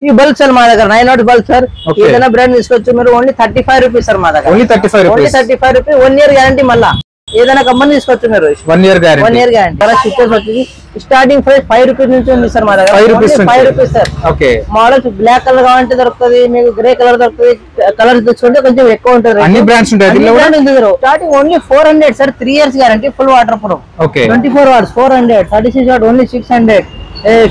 ఈ bulb sir మా దగ్గర 9 వాట్ బల్బ్ సార్ ఏదైనా బ్రాండ్ తీసుకోవచ్చు మీరు ఓన్లీ 35 రూపీస్ సార్ మా దగ్గర ఓన్లీ 35 రూపీస్ 1 ఇయర్ గ్యారంటీ మళ్ళా ఏదైనా కంపెనీ తీసుకోవచ్చు మీరు 1 ఇయర్ గ్యారంటీ స్టిక్కర్స్ వచ్చి స్టార్టింగ్ ప్రైస్ 5 రూపీస్ నుంచి ఉంది సార్ మా దగ్గర 5 rupees sir okay models black colour కావాలంటే దొరుకుతుంది మీకు గ్రే కలర్ దొరుకుతుంది కలర్స్ తెచ్చుకుంటే కొంచెం ఎక్కువ ఉంటుంది అన్ని బ్రాండ్స్ ఉంటాయి starting only 400 sir 3 years guarantee full waterproof okay 24 watts 400 36 watt only 600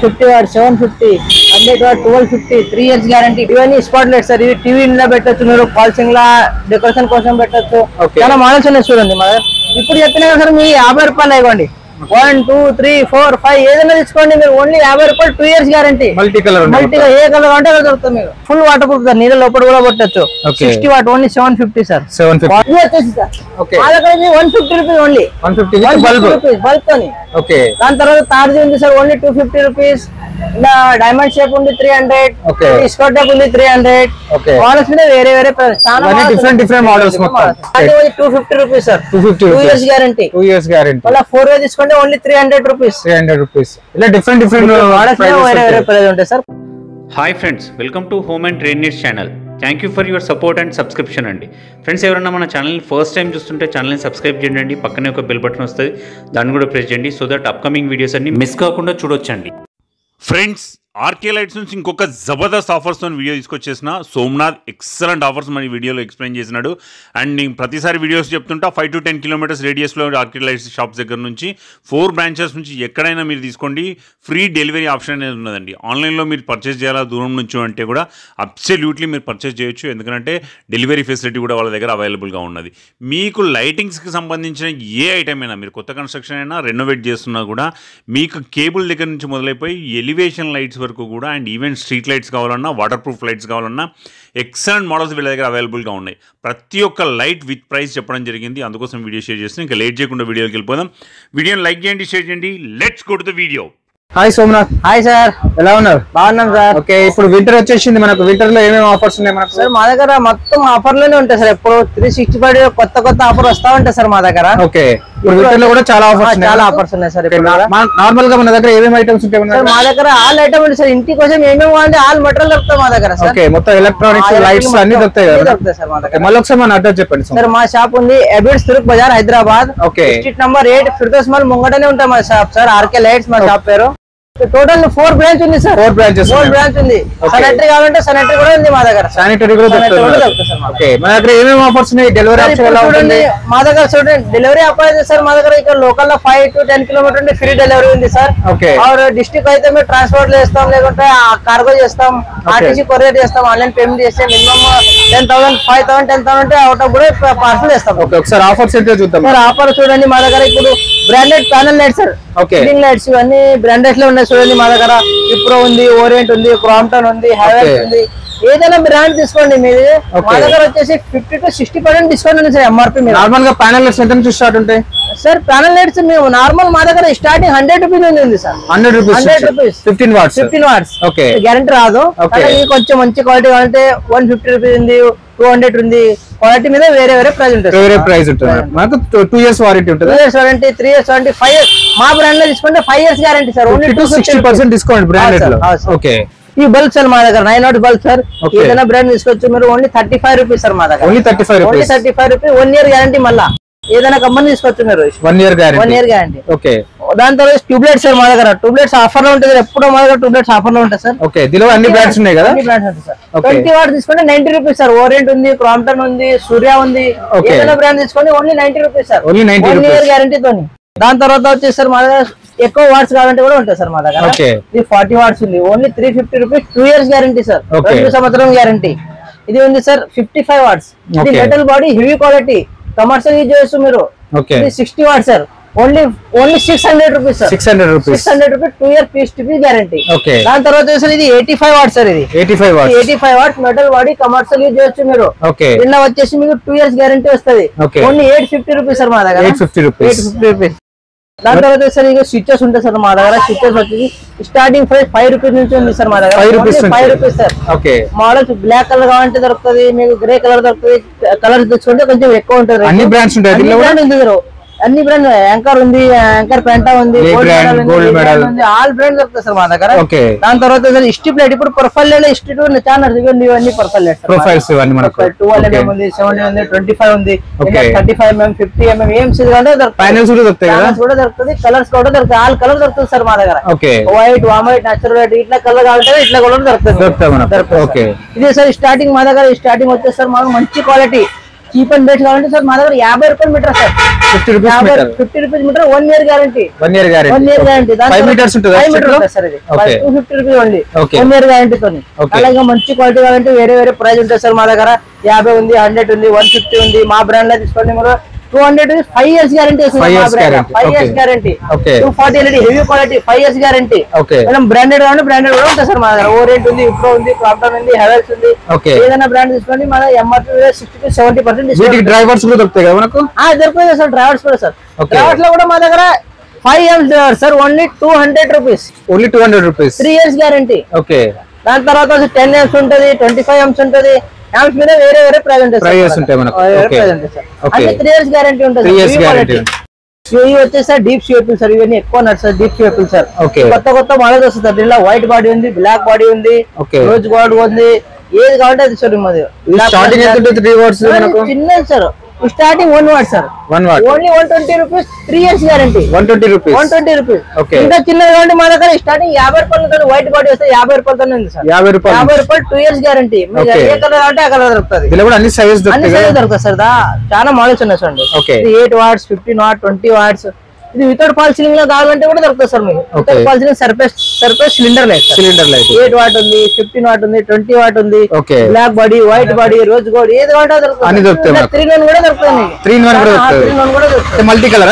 50 watt 750 100 watt 1250 3 years guarantee ఇవన్నీ స్పాట్ లైట్ సార్ ఇవి టీవీ లో పెట్టచ్చు మీరు ఫాల్సింగ్ లా డెకరేషన్ కోసం పెట్టచ్చు చాలా మోడల్స్ ఉన్నాయి చూడండి మా ఇప్పుడు చెప్పినా కదా సార్ మీరు 50 రూపాయలు ఇవ్వండి 1 2 3 4 5 ఏదైనా తీసుకోండి మీరు ఓన్లీ 50 రూపాయలు 2 ఇయర్స్ గ్యారంటీ మల్టీ కలర్ ఏ కలర్ అంటే అలా దొరుకుతుంది మీకు ఫుల్ వాటర్ ప్రూఫ్ సార్ నీళ్ళ లోపల కూడా పెట్టచ్చు 60 వాట్ ఓన్లీ 750 సార్ 750 వచ్చేసి సార్ మా దగ్గర 150 రూపీస్ ఓన్లీ 150 బల్బ్ తోని ఓకే దాని తర్వాత తార్జీ ఉంది సార్ ఓన్లీ 250 రూపీస్ ఇలా డైమండ్ షేప్ ఉంది 300 స్కర్ట్ టైప్ ఉంది 300 మోడల్స్ మీద వేరే వేరే చాలా డిఫరెంట్ మోడల్స్ మొత్తం అది 250 రూపీస్ సార్ 2 ఇయర్స్ గ్యారంటీ మళ్ళీ 4 వే తీసుకుంటే ఓన్లీ 300 రూపీస్ ఇలా డిఫరెంట్ మోడల్స్ వేరే వేరే ప్రైస్ ఉంటాయి sir hi friends, welcome to home and trade needs channel. Thank you for your support and subscription అండి. ఫ్రెండ్స్, ఎవరైనా మన ఛానల్ని ఫస్ట్ టైం చూస్తుంటే ఛానల్ని సబ్స్క్రైబ్ చేయండి. పక్కనే ఒక బెల్ బటన్ వస్తుంది, దాన్ని కూడా ప్రెస్ చేయండి. సో దట్ అప్కమింగ్ వీడియోస్ అన్ని మిస్ కాకుండా చూడొచ్చండి. ఫ్రెండ్స్, ఆర్కే లైట్స్ నుంచి ఇంకొక జబర్దస్త్ ఆఫర్స్తో వీడియో తీసుకొచ్చేసిన సోమనాథ్ ఎక్సలెంట్ ఆఫర్స్ మన వీడియోలో ఎక్స్ప్లెయిన్ చేసినాడు. అండ్ నేను ప్రతిసారి వీడియోస్ చెప్తుంటా 5 to 10 కిలోమీటర్స్ రేడియస్లో ఆర్కే లైట్స్ షాప్స్ దగ్గర నుంచి 4 బ్రాంచెస్ నుంచి ఎక్కడైనా మీరు తీసుకోండి. ఫ్రీ డెలివరీ ఆప్షన్ అనేది ఉన్నదండి. ఆన్లైన్లో మీరు పర్చేస్ చేయాలా దూరం నుంచి అంటే కూడా అబ్సల్యూట్లీ మీరు పర్చేస్ చేయొచ్చు. ఎందుకంటే డెలివరీ ఫెసిలిటీ కూడా వాళ్ళ దగ్గర అవైలబుల్గా ఉన్నది. మీకు లైటింగ్స్కి సంబంధించిన ఏ ఐటమ్ అయినా, మీరు కొత్త కన్స్ట్రక్షన్ అయినా రెనోవేట్ చేస్తున్నా కూడా మీకు కేబుల్ దగ్గర నుంచి మొదలైపోయి ఎలివేషన్ లైట్స్ వరకు కూడా అండ్ ఈవెన్ స్ట్రీట్ లైట్స్ కావాలన్నా, వాటర్ ప్రూఫ్ లైట్స్ కావాలన్నా ఎక్సలెంట్ మోడల్స్ వీళ్ళ దగ్గర అవైలబుల్గా ఉన్నాయి. ప్రతి ఒక్క లైట్ విత్ ప్రైస్ చెప్పడం జరిగింది. అందుకోసం వీడియో షేర్ చేస్తాను. ఇంకా లేట్ చేయకుండా వీడియోకి వెళ్ళిపోదాం. వీడియోని లైక్ చేయండి, షేర్ చేయండి. Let's go to the video. Hi Somnath. Hi sir, ఎలా ఉన్నారు? బాగున్నాం సార్. ఓకే, ఇప్పుడు వింటర్ వచ్చేసింది. మనకు వింటర్ లో ఏమేమి ఆఫర్స్ ఉన్నాయి మనకు? సార్ మా దగ్గర మొత్తం ఆఫర్లోనే ఉంటాయి సార్. ఎప్పుడు 365 కొత్త ఆఫర్ వస్తా ఉంటాయి సార్ మా దగ్గర. ఓకే, ఇప్పుడు వింటర్ లో కూడా చాలా ఆఫర్స్ ఉన్నాయి సార్. నార్మల్ గా మన దగ్గర ఏమేమి ఐటమ్స్ ఉంటాయి? మా దగ్గర ఆల్ ఐటమ్ ఉంది సార్. ఇంటి కోసం ఏమేమి కావాలంటే ఆల్ మెటీరియల్ దొరుకుతాయి మా దగ్గర. ఓకే, మొత్తం ఎలక్ట్రానిక్స్ లైట్స్ అన్ని దొరుకుతాయి సార్ మా దగ్గర. మళ్ళీ ఒకసారి మన అడ్రస్ చెప్పండి సార్. మా షాప్ ఉంది అబిడ్స్ తురుక్ బజార్, Hyderabad. Okay, street number 8 Firdaus mall ముంగటనే ఉంటాయి మా షాప్ సార్. ఆర్కే లైట్స్ మా షాప్ పేరు. టోటల్ 4 బ్రాంచ్ ఉంది సార్. 4 బ్రాంచ్ ఉంది. శానిటరీ కావాలంటే శానిటరీ కూడా ఉంది మా దగ్గర. శానిటరీ కూడా దొరుకుతుంది. ఓకే, మన దగ్గర ఏమేమి ఆఫర్స్ ఉన్నాయి? డెలివరీ ఆప్షన్ ఎలా ఉంటుంది మా దగ్గర? చూడండి, డెలివరీ ఆఫర్ అయితే సార్ మా దగ్గర ఇక్కడ లోకల్ లో 5 to 10 కిలోమీటర్ ఉంటే ఫ్రీ డెలివరీ ఉంది సార్. ఓకే, और డిస్ట్రిక్ట్ అయితే మేము ట్రాన్స్పోర్ట్ చేస్తాం, లేకుంటే కార్గో చేస్తాం, ఆర్టీసీ కొరియర్ చేస్తాం, ఆన్లైన్ పేమెంట్ చేస్తే మినిమం 10,000 5,000 10,000 ఉంటే అవుట్ ఆఫ్ కూడా పార్సల్ చేస్తాం. ఓకే, ఒకసారి ఆఫర్స్ ఏంటో చూద్దాం సార్. ఆఫర్ చూడండి, మా దగ్గర ఇప్పుడు branded panel lights sir. Okay, lights ఇవన్నీ బ్రాండెడ్ లో ఉన్నాయి చూడండి మా దగ్గర. విప్రో ఉంది, ఓరియంట్ ఉంది, క్రాంప్టన్ ఉంది, హైవెల్స్ ఉంది. ఏదైనా బ్రాండ్ తీసుకోండి మీది. మా దగ్గర వచ్చేసి 50 to 60% డిస్కౌంట్ ఉంది సార్ ఎంఆర్పీ మీద. నార్మల్ గా ప్యానల్ లైట్స్ ఎంత నుంచి స్టార్ట్ ఉంటాయి సార్? ప్యానల్ లైట్స్ మేము నార్మల్ మా దగ్గర స్టార్టింగ్ 100 రూపీస్ ఉంది sir. 100 rupees 15 watts. Okay, guarantee రాదు. కొంచెం మంచి క్వాలిటీ కావాలంటే 150 రూపీస్ ఉంది, 200 ఉంది. క్వాలిటీ మీద వేరే వేరే ప్రైస్ ఉంటుంది. వేరే ప్రైస్ ఉంటుంది. మనకు 2 ఇయర్స్ వారంటీ ఉంటుంది. 2 years warranty, 3 years warranty, 5 years. మా బ్రాండ్ లో తీసుకుంటే 5 years guarantee sir. Only 60% discount branded లో. ఓకే, ఈ బల్బ్ సార్ మా దగ్గర 9 వాట్ బల్బ్ సార్. ఏదైనా బ్రాండ్ తీసుకోవచ్చు మీరు. ఓన్లీ 35 రూపీస్ సార్ మా దగ్గర. Only 35 rupees 1 year guarantee. మళ్ళా ఏదైనా కంపెనీ తీసుకోవచ్చు మీరు. 1 ఇయర్ గ్యారంటీ. ఓకే, దాని తర్వాత ట్యూబ్లైట్స్ సార్ మా దగ్గర. ట్యూబ్లైట్స్ ఆఫర్ లో ఉంటుంది. ఎప్పుడో మా దగ్గర ట్యూబ్లైట్స్ ఆఫర్ లో ఉంటాయి సార్. ఓకే, దీనిలో అన్ని బ్రాండ్స్ ఉన్నాయి కదా? అన్ని బ్రాండ్స్ ఉంటాయి సార్. 20 వాట్ తీసుకుంటే 90 రూపీస్ సార్. ఓరియంట్ ఉంది, క్రాంప్టన్ ఉంది, సూర్య ఉంది. ఏదైనా బ్రాండ్ తీసుకోండి only 90 rupees sir. 1 year guarantee తోని. దాని తర్వాత వచ్చేసి సార్ మా దగ్గర ఎక్కువ వాట్స్ కావాలంటే కూడా ఉంటాయి సార్ మా దగ్గర. ఇది 40 వాట్స్ ఉంది. Only 350 rupees 2 years guarantee sir. 2 సంవత్సరం గ్యారంటీ. ఇది ఉంది సార్ 55 వాట్స్. ఇది metal body, heavy quality, commercial use చేయొచ్చు మీరు. ఇది 60 watts sir. Only 600 rupees sir. 600 rupees 2 years guarantee. దాని తర్వాత సార్ ఇది 85 వాట్స్ సార్. ఇది 85 watts metal body, commercial use చేయొచ్చు మీరు. ఇలా వచ్చేసి మీకు 2 ఇయర్స్ గ్యారంటీ వస్తుంది. ఓన్లీ 850 రూపీస్ సార్ మా దగ్గర. 850 రూపీస్. దాని తర్వాత సార్ ఇక స్విచెస్ ఉంటాయి సార్ మా దగ్గర. స్విచెస్ వచ్చేసి స్టార్టింగ్ ప్రైస్ 5 రూపీస్ నుంచి ఉంది సార్ మా దగ్గర. 5 rupees sir. Models black colour కావాలంటే దొరుకుతుంది, మీకు గ్రే కలర్ దొరుకుతుంది. కలర్స్ తెచ్చుకుంటే కొంచెం ఎక్కువ ఉంటుంది. అన్ని బ్రాండ్స్ ఉంటాయి. అన్ని బ్రాండ్ యాంకర్ ఉంది, యాంకర్ పెంటా ఉంది, గోల్డ్ మెడల్ ఉంది, ఆల్ బ్రాండ్ దొరుకుతాయి సార్ మా దగ్గర. ఓకే. దాని తర్వాత హిస్టరీ ప్లేట్, ఇప్పుడు ప్రొఫైల్ హిస్టరీ చాలా ఇవన్నీ ప్రొఫైల్ ప్రొఫైల్స్ ఇవన్నీ మనకు 12 mm ఉంది, 17 ఉంది, 25 ఉంది, 35 mm, 50 mm ఏం సిద్ధంగా దొరుకుతాయి. ఫైనల్స్ కూడా దొరుకుతాయి కదా, కూడా దొరుకుతుంది, కలర్స్ కూడా దొరుకుతాయి, ఆల్ కలర్ దొరుకుతుంది సార్ మా దగ్గర. వైట్, వామైట్, నేచురల్ వైట్, ఇట్లా కలర్ కావాలంటే ఇట్లా కూడా దొరుకుతుంది. ఇది సార్ స్టార్టింగ్ మా దగ్గర స్టార్టింగ్ వచ్చేసి సార్ మాకు మంచి క్వాలిటీ చీప్ అండ్ బెస్ట్ కావాలంటే సార్ మా దగ్గర 50 రూపాయలు metre sir, 50 rupees metre, 1 year guarantee, 1 year guarantee. 5 metres ఉంటుంది సార్, ఇది 250 రూపీస్ ఓన్లీ, 1 year గ్యారంటీతో. అలాగే మంచి క్వాలిటీ కావాలంటే వేరే వేరే ప్రైస్ ఉంటుంది సార్ మా దగ్గర. 50 ఉంది, 100 ఉంది, 150 ఉంది. మా బ్రాండ్ లో తీసుకోండి మీరు 200 5 years గ్యారంటీ వస్తుంది, 5 years guarantee. 240 LED heavy quality, 5 years guarantee. మనం బ్రాండెడ్ కావాలి, బ్రాండెడ్ కూడా ఉంటుంది సార్ మా దగ్గర. ఓరియంట్ ఉంది, విప్రో ఉంది, క్రాంప్టన్ ఉంది, హెవెల్స్ ఉంది. ఏదైనా బ్రాండ్ తీసుకోండి మన MRP 60-70% డ్రైవర్స్ కూడా దొరుకుతాయి కదా మనకు. దొరుకుతాయి సార్ డ్రైవర్స్ కూడా సార్. డ్రైవర్స్ లో కూడా మా దగ్గర 5 amps driver sir, only 200 rupees, only 200 rupees, 3 years guarantee. దాని తర్వాత 10 amps ఉంటుంది, 25 amps ఉంటుంది. amps మీద వేరే వేరే ప్రైస్ ఉంటాయి మనకు. 3 years గ్యారంటీ ఉంటుంది. ఇవి వచ్చేసి డీప్ షేపుల్ సార్, ఇవన్నీ ఎక్కువ నడుస్తారు డీప్ షేపుల్ సార్. కొత్త కొత్త మోడల్స్ వస్తుంది. దీనిలో వైట్ బాడీ ఉంది, బ్లాక్ బాడీ ఉంది, రోజ్ గోల్డ్ ఉంది, ఏది కావాలంటే అది సార్. చిన్నది sir, starting 1 watt sir, only 120 rupees, 3 years guarantee. 120 rupees. ఇంకా చిన్నది కావాలంటే మా దగ్గర స్టార్టింగ్ 50 రూపాయలతో వైట్ బాడీ వస్తే 50 రూపాయలతోనే ఉంది సార్. 50 రూపాయలు 2 years గ్యారంటీ. మీకు ఏ కలర్ అంటే ఆ కలర్ దొరుకుతుంది. అన్ని సైజ్ దొరుకుతాయి సార్. చాలా మోడల్స్ ఉన్నాయి చూడండి. 8 watts, 15 watts, 20 watts. ఇది వితౌట్ ఫాల్ సీలింగ్ లో కావాలంటే కూడా దొరుకుతుంది సార్ మీకు. Without fall ceiling surface cylinder light, 8 watt ఉంది, 15 watt ఉంది, 20 watt ఉంది, black body, white body, rose gold, ఏది కావాలంటే దొరుకుతుంది. 3-in-1 కూడా దొరుకుతుంది. 3-in-1 కూడా దొరుకుతుంది. మల్టీ కలర్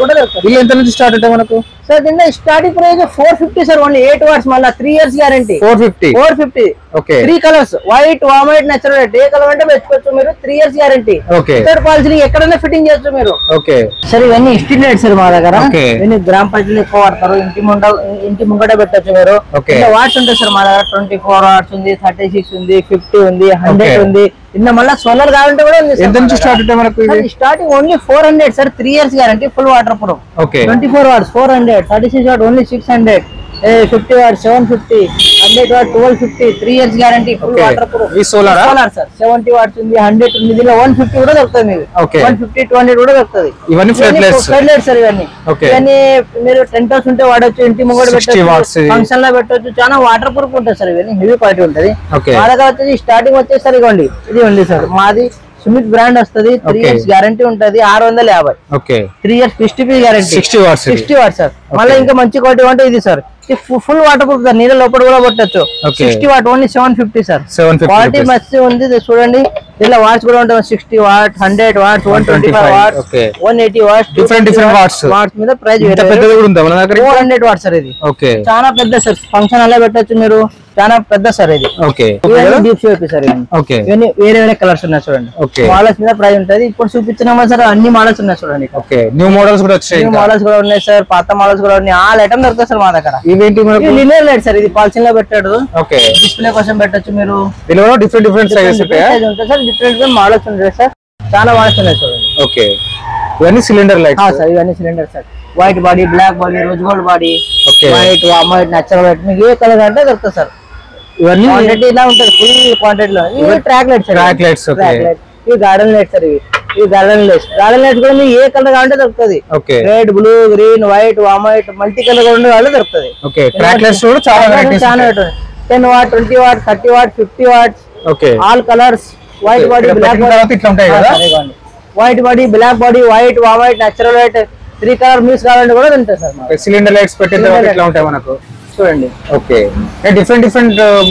కూడా దొరుకుతుంది. ఎంత నుంచి స్టార్ట్ అంటే మనకు సార్? దీంట్లో starting price 450 sir, only 8 watts, మళ్ళీ 3 years guarantee. 450. 3 colours, white, warm white, natural white, ఏ కలర్ అంటే పెట్టుకోవచ్చు మీరు. 3 years guarantee. Without fall ceiling ఎక్కడైనా ఫిట్టింగ్ చేయొచ్చు మీరు. సార్ ఇవన్నీ స్టిల్ లైట్ సార్ మా దగ్గర. ఇవన్నీ గ్రామ్ పంచాయతీలు ఎక్కువ వాడతారు. ఇంటి ముంగట పెట్టచ్చు మీరు. వాట్స్ ఉంటాయి సార్ మా దగ్గర. 24 watts ఉంది, 36 ఉంది, 50 ఉంది, 100 ఉంది. ఇన్న మళ్ళీ సోలార్ కావాలంటే కూడా ఉంది. ఎంత నుంచి స్టార్ట్ ఉంటాయి మనకు? Starting only 400 sir, 3 years guarantee, full water proof. 24 watts 400, 36 watt only 600, 50 watt 750, 100 watt 1250, 3 years guarantee, full water proof. Solar sir 70 watts ఉంది, 100 ఉంది. దీనిలో 150 కూడా దొరుకుతుంది మీకు. 150, 200 కూడా దొరుకుతుంది. ఇవన్నీ ఫ్లడ్ లైట్స్ సార్. ఇవన్నీ మీరు 10 hours ఉంటే వాడచ్చు, ఇంటి ముంగడ పెట్టచ్చు, ఫంక్షన్ లో పెట్టచ్చు. చాలా వాటర్ ప్రూఫ్ ఉంటుంది సార్. ఇవన్నీ హెవీ క్వాలిటీ ఉంటుంది. మా దగ్గర వచ్చేసి స్టార్టింగ్ వచ్చేసరికి ఇవ్వండి, ఇది ఉంది సార్ మాది సుమిత్ బ్రాండ్ వస్తుంది. 3 years గ్యారంటీ ఉంటది, 650. 3 years 60 గ్యారంటీ, 60 watts సార్. మళ్ళీ ఇంకా మంచి క్వాలిటీ అంటే ఇది sir, full water proof sir, నీళ్ళ లోపల కూడా కొట్టచ్చు. 60 watt ఓన్లీ 750 సార్. క్వాలిటీ మంచి ఉంది చూడండి. దీనిలో వాట్స్ కూడా ఉంటాయి, 60 watt, 100 watts, 125 watts, 180 watts, different watts మీద ప్రైస్ 400 watts సార్. ఇది చాలా పెద్ద సార్, ఫంక్షన్ అలా పెట్టచ్చు మీరు. చాలా పెద్ద సార్ ఇది. Deep shape sir. ఇవన్నీ వేరే వేరే కలర్స్ ఉన్నాయి చూడండి. మోడల్స్ మీద ప్రైస్ ఉంటుంది. ఇప్పుడు చూపించిన సార్ అన్ని మోడల్స్ ఉన్నాయి చూడండి. న్యూ మోడల్స్ కూడా వచ్చాయి. న్యూ మోడల్స్ కూడా ఉన్నాయి సార్, పాత మోడల్స్ కూడా ఉన్నాయి. ఆల్ ఐటమ్ దొరుకుతాయి సార్ మా దగ్గర. లినియర్ లైట్ సార్, ఇది పాల్సిన్ లో పెట్టాడు, డిస్ప్లే కోసం పెట్టచ్చు మీరు. డిఫరెంట్ సైజెస్ ఉంటాయి సార్, డిఫరెంట్ మోడల్స్ ఉంటాయి సార్. చాలా మోడల్స్ ఉన్నాయి చూడండి. ఇవన్నీ సిలిండర్ లైట్ సార్. ఇవన్నీ cylinder sir. White body, black body, rose gold body, white, warm white, natural white, మీకు ఏ కలర్ అంటే దొరుకుతుంది సార్. ఇవన్నీ క్వాంటిటీ ఇలా ఉంటుంది, ఫుల్ క్వాంటిటీలో. ఇవి ట్రాక్ లైట్స్, ఇవి గార్డెన్ లైట్స్ సార్. ఇవి గార్డెన్ లైట్స్ కూడా మీకు ఏ కలర్ కావాలంటే దొరుకుతుంది. Red, blue, green, white, warm white, multi colour కూడా కావాలంటే దొరుకుతుంది. 10 watt, 20 watt, 30 watt, 50 watts, all colours. White body, black body, white body, black body, white, warm white, natural white, 3 colour mix కావాలంటే కూడా ఉంటాయి సార్. సిలిండర్ లైట్స్ పెట్టిన తర్వాత ఇట్లా ఉంటాయి మనకు చూడండి. డిఫరెంట్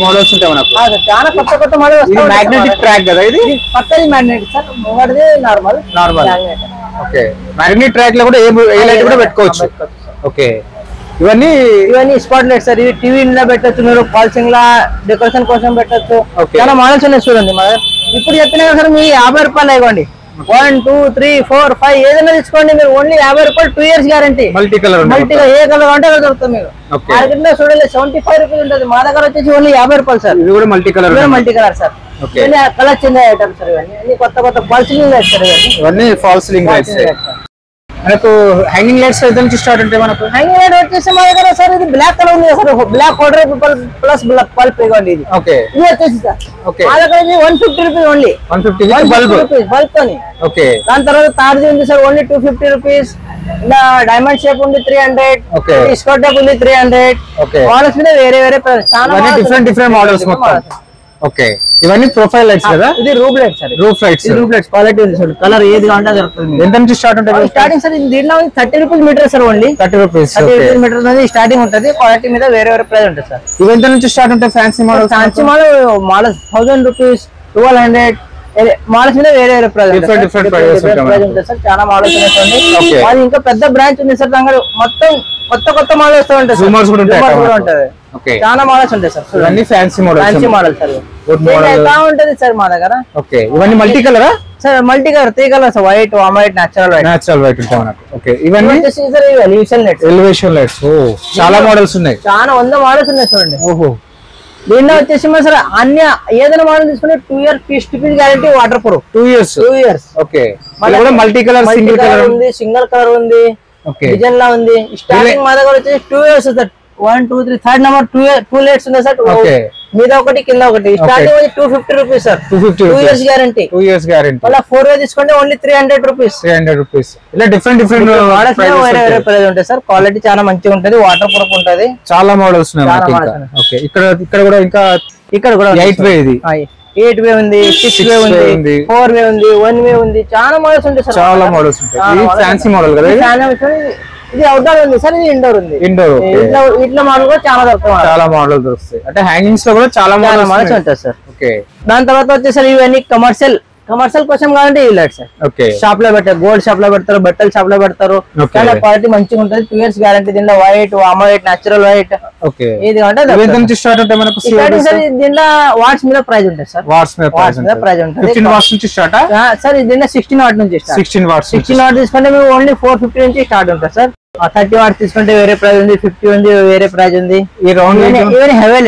మోడల్స్ ఉంటాయి మనకు. చాలా కొత్త మోడల్. మ్యాగ్నెటిక్ ట్రాక్ కదా ఇది. పక్కది మ్యాగ్నెటిక్ సార్, ముంగడిది నార్మల్. మ్యాగ్నెటిక్ ట్రాక్ లో కూడా ఏ లైట్ కూడా పెట్టుకోవచ్చు. ఇవన్నీ స్పాట్ లైట్ సార్. ఇవి టీవీ లో పెట్టచ్చు మీరు, ఫాల్సింగ్ లా డెకరేషన్ కోసం పెట్టచ్చు. చాలా మోడల్స్ ఉన్నాయి చూడండి. ఇప్పుడు చెప్పినా సార్ మీ 50 రూపాయలు ఇవ్వండి. 1, 2, 3, 4, 5 ఏదైనా తీసుకోండి మీరు. ఓన్లీ 50 రూపాయలు, 2 years గ్యారంటీ. మల్టీ కలర్ ఏ కలర్ అంటే అలా దొరుకుతుంది మీరు. మార్కెట్ లో చూడండి 75 రూపీస్ ఉంటుంది. మా దగ్గర వచ్చేసి ఓన్లీ 50 రూపాయలు సార్. ఇది కూడా multi colour sir. Colour change item sir. ఇవన్నీ కొత్త ఫాల్ సీలింగ్ లైట్స్ సార్. ఇవన్నీ ఫాల్ సీలింగ్ లైట్స్. మనకు హ్యాంగింగ్ లైట్స్ ఎంత నుంచి స్టార్ట్ ఉంటాయి మనకు? హ్యాంగింగ్ లైట్ వచ్చేసి మా దగ్గర సార్ ఇది బ్లాక్ కలర్ ఉంది సార్, బ్లాక్ పౌడర్ ప్లస్ పల్ప్ ఇవ్వండి ఇది. ఓకే, ఇది వచ్చేసి సార్ ఓకే మా దగ్గర 150 రూపీస్ ఓన్లీ. 150 బల్బ్ తోని. ఓకే, దాని తర్వాత తార్జీ ఉంది సార్ ఓన్లీ 250 రూపీస్. ఇలా డైమండ్ షేప్ ఉంది 300. ఓకే, స్కర్ట్ టైప్ ఉంది 300. ఓకే, మోడల్స్ మీద వేరే వేరే చాలా డిఫరెంట్ మోడల్స్ మొత్తం. ఓకే, ఇవన్నీ ప్రొఫైల్ లైట్స్ కదా? ఇది roof lights sir, roof lights. Roof lights quality ఉంది సార్, కలర్ ఏది కావాలంటే దొరుకుతుంది. ఎంత నుంచి స్టార్ట్ ఉంటుంది? స్టార్టింగ్ సార్ దీంట్లో 30 rupees metre sir only. 30 rupees metre అనేది స్టార్టింగ్ ఉంటుంది. క్వాలిటీ మీద వేరే వేరే ప్రైస్ ఉంటుంది సార్. ఇవి ఎంత నుంచి స్టార్ట్ ఉంటాయి? Fancy model. Fancy model 1000 rupees, 1200 models మీద వేరే వేరే ప్రైస్ డిఫరెంట్ ప్రైస్ ఉంటుంది సార్. చాలా మోడల్స్ ఉన్నాయి. అది ఇంకా పెద్ద బ్రాంచ్ ఉంది సార్ దగ్గర, మొత్తం కొత్త మోడల్ వస్తూ ఉంటాయి. జూమర్స్ కూడా ఉంటాయి. ఓకే, చాలా మోడల్స్ ఉంటాయి సార్. ఇవన్నీ ఫ్యాన్సీ మోడల్ సార్. ఎలా ఉంటది సార్ మా దగ్గర? ఓకే, ఇవన్నీ మల్టీ కలరా sir? Multi colour 3 colours, white, white, natural white ఉంటాయి మనకు. ఓకే, ఇవన్నీ ఎలివేషన్ లైట్స్. చాలా మోడల్స్ ఉన్నాయి, చాలా 100 మోడల్స్ ఉన్నాయి చూడండి. ఓహో, దీనిలో వచ్చేసి మా సార్ అన్ని ఏదైనా మోడల్ తీసుకుంటే 2 years guarantee, waterproof 2 years. Okay, multi colour, single colour ఉంది, సింగిల్ కలర్ ఉంది, డిజైన్ లా ఉంది. స్టార్టింగ్ మా దగ్గర వచ్చేసి 2 years sir. 1 2 3 third number 2 lights ఉన్నాయి సార్. మీద ఒకటి కింద ఒకటి. స్టార్టింగ్ వచ్చి 250 rupees sir. 2 years guarantee. 2 years guarantee. మళ్ళీ 4 వే తీసుకుంటే ఓన్లీ 300 రూపీస్. ఇలా డిఫరెంట్ మోడల్స్ వేరే ప్రైస్ ఉంటాయి సార్. క్వాలిటీ చాలా మంచిగా ఉంటది, వాటర్ ప్రూఫ్ ఉంటది. చాలా మోడల్స్ ఉన్నాయి. ఓకే, ఇక్కడ కూడా 8 వే ఇది. 8 వే ఉంది, 6 వే ఉంది, 4 వే ఉంది, 1 వే ఉంది. చాలా మోడల్స్ ఉంటాయి సార్. చాలా మోడల్స్ ఉంటాయి. ఫ్యాన్సీ మోడల్ కదా? ఇది అవుట్డోర్ ఉంది సార్, ఇది ఇండోర్ ఉంది. ఇట్లా మోడల్ కూడా చాలా దొరుకుతాయి. చాలా మోడల్ దొరుకుతాయి. అంటే హ్యాంగింగ్స్ లో కూడా చాలా మోడల్స్ ఉంటాయి సార్. ఓకే, దాని తర్వాత వచ్చేసరి ఇవన్నీ కమర్షియల్ కోసం కావాలంటే ఈ లైట్ సార్. ఓకే, షాప్ లో పెట్టారు, గోల్డ్ షాప్ లో పెడతారు, బట్టల షాప్ లో పెడతారు. చాలా క్వాలిటీ మంచిగా ఉంటుంది. 2 ఇయర్స్ గ్యారంటీ. దీనిలో white, white, natural white, okay, ఇది అంటే స్టార్ట్ ఉంటాయి మనకు. దీనిలో వాట్స్ మీద ప్రైస్ ఉంటుంది సార్. వాట్స్ మీద ప్రైస్ ఉంటుంది. 15 వాట్స్ నుంచి స్టార్ట్ సార్. దీనిలో 16 వాట్ నుంచి 16 వాట్ తీసుకుంటే మేము ఓన్లీ 450 నుంచి స్టార్ట్ ఉంటుంది సార్. 30 వాట్స్ తీసుకుంటే వేరే ప్రైస్ ఉంది, 50 ఉంది వేరే ప్రైస్ ఉంది. హైవే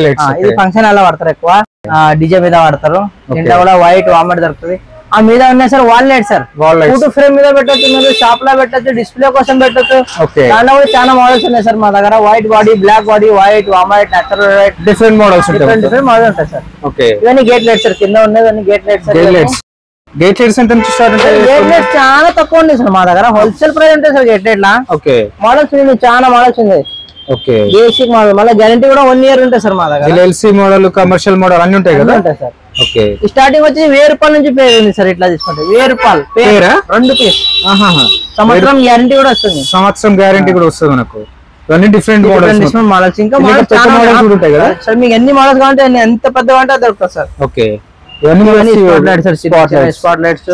లైట్స్, ఇది ఫంక్షన్ అలా వాడతారు, ఎక్కువ డీజే మీద వాడతారు. దీంట్లో కూడా వైట్, వామర్ దొరుకుతుంది. ఆ మీద ఉన్నాయి sir wall light sir. Photo frame మీద పెట్టచ్చు, మీరు షాప్ లో పెట్టచ్చు, డిస్ప్లే కోసం పెట్టచ్చు. దాంట్లో కూడా చాలా మోడల్స్ ఉన్నాయి సార్ మా దగ్గర. White body, black body, white, warmer, natural white, different models ఉంటాయి సార్. ఇవన్నీ గేట్ లైట్స్ సార్. కింద ఉన్నది గేట్ లైట్స్. గేట్ లైట్స్ ఎంత నుంచి స్టార్ట్ ఉంటాయి? గేట్ లైట్స్ చాలా తక్కువ ఉంది సార్ మా దగ్గర. హోల్సేల్ ప్రైస్ ఉంటాయి సార్ గేట్ లైట్ లా. ఓకే, మోడల్స్ చాలా మోడల్స్ ఉన్నాయి. ఓకే, బేసిక్ మోడల్, మళ్ళీ గ్యారంటీ కూడా 1 ఇయర్ ఉంటాయి సార్ మా దగ్గర. ఎల్ఎల్సి మోడల్, కమర్షియల్ మోడల్ అన్ని ఉంటాయి కదా? ఉంటాయి సార్. ఓకే, స్టార్టింగ్ వచ్చి 1000 రూపాయల నుంచి పేరు ఉంది సార్. ఇట్లా తీసుకుంటే 1000 రూపాయలు 2 పీస్. సంవత్సరం గ్యారంటీ కూడా వస్తుంది. సంవత్సరం గ్యారంటీ కూడా వస్తుంది మనకు. ఇవన్నీ డిఫరెంట్ మోడల్స్. ఇంకా మోడల్స్ ఉంటాయి కదా సార్. మీకు ఎన్ని మోడల్స్ కావాలంటే ఎంత పెద్దగా అంటే దొరుకుతుంది sir. Okay, spot lights,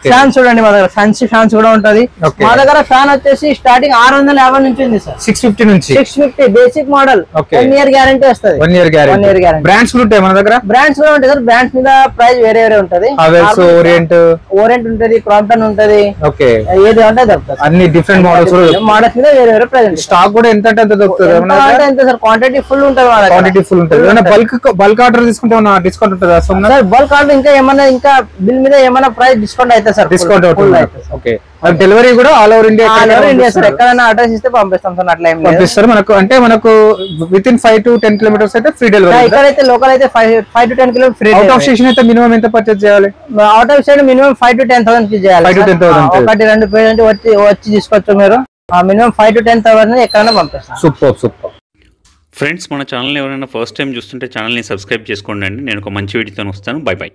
fans చూడండి మా దగ్గర. ఫ్యాన్సీ ఫ్యాన్స్ కూడా ఉంటది మా దగ్గర. ఫ్యాన్ వచ్చేసి స్టార్టింగ్ 650 నుంచి ఉంది సార్. 650 నుంచి 650 బేసిక్ మోడల్. 1 ఇయర్ గ్యారంటీ వస్తుంది. 1 ఇయర్ గ్యారంటీ. బ్రాండ్స్ ఉంటాయి మన దగ్గర. బ్రాండ్స్ కూడా ఉంటాయి సార్. బ్రాండ్స్ మీద ప్రైస్ వేరే వేరే ఉంటది. ఓరియంట్ ఉంటది, క్రాంప్టన్ ఉంటది. ఓకే, ఏది అంటే దొరుకుతుంది. అన్ని డిఫరెంట్ మోడల్స్ మీద వేరే వేరే ప్రైస్. స్టాక్ కూడా ఎంత అంటే దొరుకుతుంది. ఎంత సార్? క్వాంటిటీ ఫుల్ ఉంటుంది. బల్క్ ఆర్డర్ తీసుకుంటే డిస్కౌంట్ ఉంటుంది సార్. బల్క్ ఆర్డర్ ఇంకా బిల్ మీద ఏమైనా ప్రైస్ డిస్కౌంట్ అయితే సార్. డిస్కౌంట్ అవుతుంది. ఓకే, డెలివరీ కూడా ఆల్ ఓవర్ ఇండియా సార్. ఎక్కడైనా అడ్రస్ ఇస్తే పంపిస్తాం సార్. అట్లా పంపిస్తారు మనకు. అంటే మనకు విత్ ఇన్ 5 to 10 కిలోమీటర్స్ అయితే ఫ్రీ డెలివరీ. ఇక్కడైతే లోకల్ అయితే 5 to 10 kilometres free. Out of station అయితే మినిమం ఎంత పర్చేజ్ చేయాలి? Out of station minimum 5 to 10,000 చేయాలి. 5 to 10,000. 1-2 పేజ్ వచ్చి తీసుకోవచ్చు మీరు. మినిమం 5 to 10,000 ఎక్కడైనా పంపిస్తాం. సూపర్. ఫ్రెండ్స్, మన ఛానల్ ఎవరైనా ఫస్ట్ టైం చూస్తుంటే ఛానల్ని సబ్స్క్రైబ్ చేసుకోండి. నేను ఒక మంచి వీడియోతో వస్తాను. బై.